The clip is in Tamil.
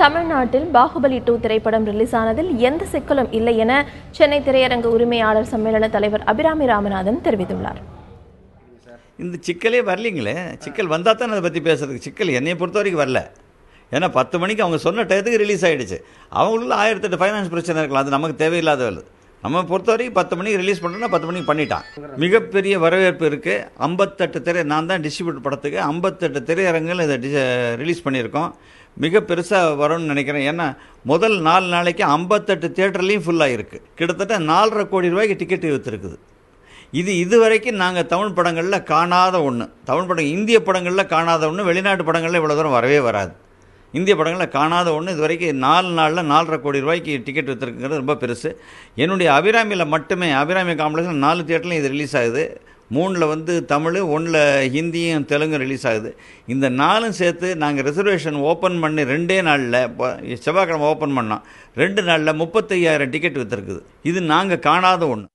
தமிழ்நாட்டில் பாகுபலி 2 திரைப்படம் ரிலீஸ் ஆனதில் எந்த சிக்கலும் இல்லை என சென்னை திரையரங்கு உரிமையாளர் சம்மேளன தலைவர் அபிராமி ராமநாதன் தெரிவித்துள்ளார். இந்த சிக்கலே வரலீங்களே. சிக்கல் வந்தால் தான் அதை பற்றி பேசுறதுக்கு. சிக்கல் என்னையை பொறுத்த வரைக்கும் வரல. ஏன்னா 10 மணிக்கு அவங்க சொன்ன டயத்துக்கு ரிலீஸ் ஆகிடுச்சு. அவங்களுள்ள 1008 ஃபைனான்ஸ் பிரச்சனை இருக்கலாம். அது நமக்கு தேவையில்லாத வேலை. நம்ம பொறுத்த வரைக்கும் 10 மணிக்கு ரிலீஸ் பண்ணுறோன்னா 10 மணிக்கு பண்ணிட்டான். மிகப்பெரிய வரவேற்பு இருக்குது. 58 நான் தான் டிஸ்ட்ரிபியூட் படத்துக்கு 58 திரையரங்குகள் இதை ரிலீஸ் பண்ணியிருக்கோம். மிக பெருசாக வரும்னு நினைக்கிறேன். ஏன்னா முதல் 4 நாளைக்கு 58 தியேட்டர்லேயும் ஃபுல்லாக இருக்குது. கிட்டத்தட்ட 4.5 கோடி ரூபாய்க்கு டிக்கெட் விற்றுருக்குது. இதுவரைக்கும் நாங்கள் தமிழ் படங்களில் காணாத ஒன்று. தமிழ் படம் இந்திய படங்களில் காணாத ஒன்று. வெளிநாட்டு படங்களில் இவ்வளோ தூரம் வரவே வராது. இந்திய படங்களில் காணாத ஒன்று. இது வரைக்கும் 4 நாளில் 4.5 கோடி ரூபாய்க்கு டிக்கெட் விற்றுருக்குங்கிறது ரொம்ப பெருசு. என்னுடைய அபிராமியில் மட்டுமே, அபிராமி காம்ப்ளெக்ஸில் 4 தியேட்டர்லையும் இது ரிலீஸ் ஆகுது. 3ல் வந்து தமிழ், 1ல் ஹிந்தியும் தெலுங்கும் ரிலீஸ் ஆகுது. இந்த 4ம் சேர்த்து நாங்கள் ரிசர்வேஷன் ஓப்பன் பண்ணி 2 நாளில், செவ்வாய்க்கிழமை ஓப்பன் பண்ணோம், 2 நாளில் 35,000 டிக்கெட் விற்றுருக்குது. இது நாங்கள் காணாத ஒன்று.